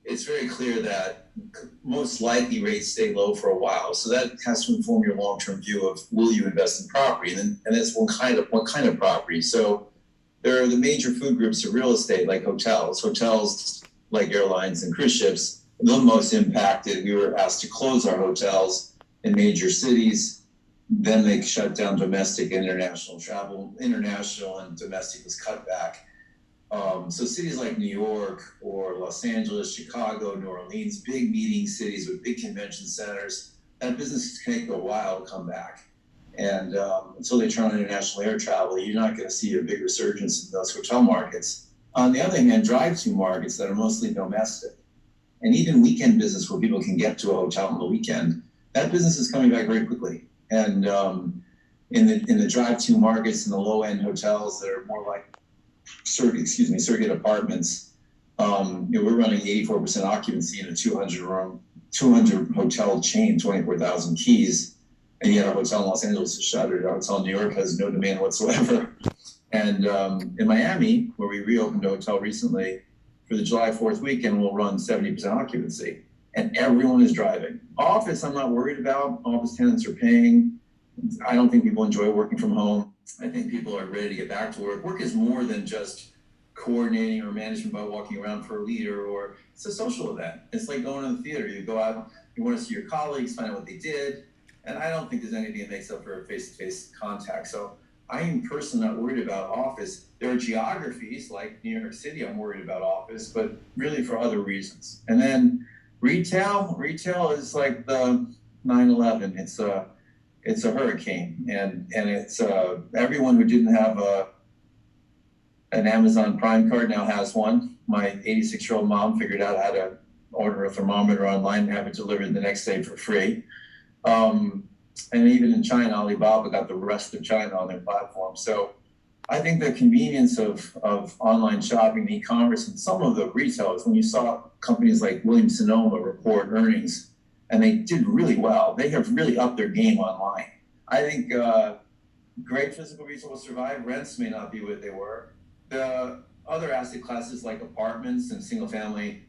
it's very clear that most likely rates stay low for a while. So that has to inform your long-term view of will you invest in property, and that's what kind of property. So there are the major food groups of real estate, like hotels. Hotels, like airlines and cruise ships, the most impacted. We were asked to close our hotels in major cities. Then they shut down domestic and international travel. International and domestic was cut back. So cities like New York or Los Angeles, Chicago, New Orleans, big meeting cities with big convention centers, that business can take a while to come back. And until they turn on international air travel, you're not going to see a big resurgence in those hotel markets. On the other hand, drive-to markets that are mostly domestic, and even weekend business where people can get to a hotel on the weekend, that business is coming back very quickly. And in the drive-to markets and the low-end hotels that are more like circuit apartments, we're running 84% occupancy in a 200 hotel chain, 24,000 keys. And yet our hotel in Los Angeles is shuttered. Our hotel in New York has no demand whatsoever. And in Miami, where we reopened a hotel recently, for the July 4th weekend, we'll run 70% occupancy. And everyone is driving. Office, I'm not worried about. Office tenants are paying. I don't think people enjoy working from home. I think people are ready to get back to work. Work is more than just coordinating or management by walking around for a leader, or it's a social event. It's like going to the theater. You go out, you want to see your colleagues, find out what they did. And I don't think there's anything that makes up for face-to-face contact. So I am personally not worried about office. There are geographies like New York City I'm worried about office, but really for other reasons. And then retail is like the 9/11. It's a hurricane, and it's everyone who didn't have an Amazon Prime card now has one. My 86-year-old mom figured out how to order a thermometer online and have it delivered the next day for free. And even in China, Alibaba got the rest of China on their platform. So I think the convenience of online shopping, e-commerce, and some of the retailers, when you saw companies like Williams-Sonoma report earnings, and they did really well, they have really upped their game online. I think great physical retail will survive. Rents may not be what they were. The other asset classes like apartments and single-family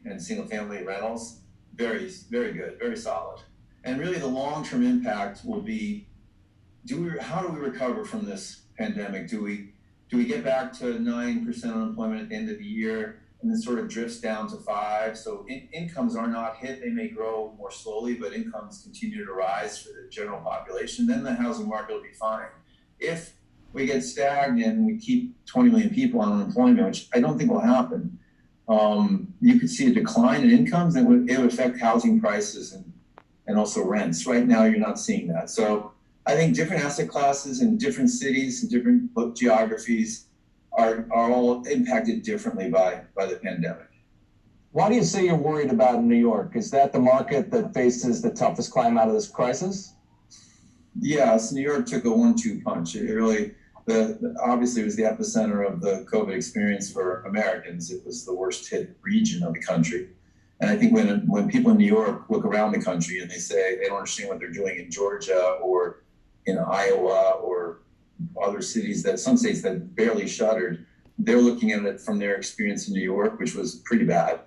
rentals, very, very good, very solid. And really the long-term impact will be, how do we recover from this pandemic? Do we get back to 9% unemployment at the end of the year and then sort of drifts down to 5%? So incomes are not hit. They may grow more slowly, but incomes continue to rise for the general population. Then the housing market will be fine. If we get stagnant and we keep 20 million people on unemployment, which I don't think will happen, you could see a decline in incomes, and it would affect housing prices and also rents. Right now, you're not seeing that. So I think different asset classes in different cities and different geographies are all impacted differently by the pandemic. Why do you say you're worried about New York? Is that the market that faces the toughest climb out of this crisis? Yes, New York took a 1-2 punch. It really, obviously, it was the epicenter of the COVID experience for Americans. It was the worst hit region of the country. And I think when people in New York look around the country and they say they don't understand what they're doing in Georgia or in Iowa or other cities, some states that barely shuttered, they're looking at it from their experience in New York, which was pretty bad.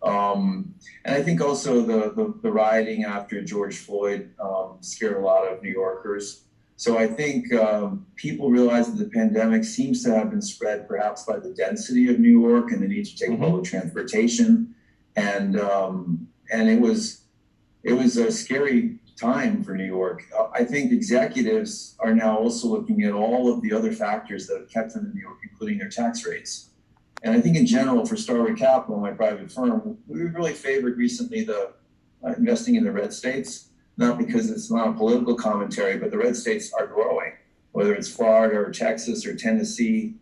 And I think also the rioting after George Floyd scared a lot of New Yorkers. So I think people realize that the pandemic seems to have been spread perhaps by the density of New York and the need to take public transportation. And it was a scary time for New York. I think executives are now also looking at all of the other factors that have kept them in New York, including their tax rates. And I think in general, for Starwood Capital, my private firm, we've really favored recently the investing in the red states, not because it's not a political commentary, but the red states are growing, whether it's Florida or Texas or Tennessee.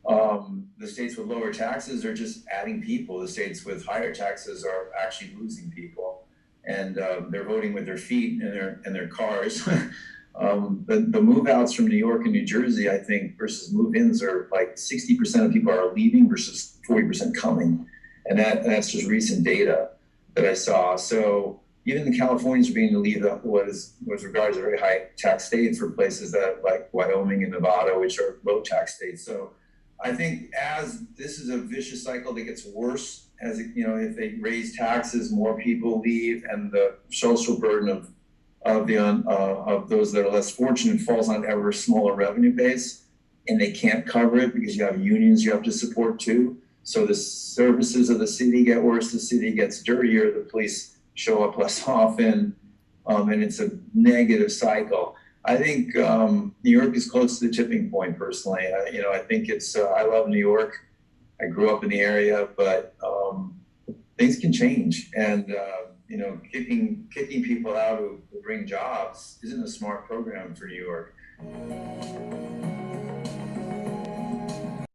The states with lower taxes are just adding people. The states with higher taxes are actually losing people, and they're voting with their feet and their cars. The move outs from New York and New Jersey, I think, versus move-ins are like 60% of people are leaving versus 40% coming, and that's just recent data that I saw. So even the Californians are beginning to leave what regards a very high tax states for places that like Wyoming and Nevada, which are low tax states. So I think as this is a vicious cycle that gets worse as you know, if they raise taxes, more people leave, and the social burden of those that are less fortunate falls on ever smaller revenue base, and they can't cover it because you have unions you have to support too. So the services of the city get worse, the city gets dirtier, the police show up less often, and it's a negative cycle. I think New York is close to the tipping point. Personally, I think it's. I love New York. I grew up in the area, but things can change, and kicking people out who bring jobs isn't a smart program for New York.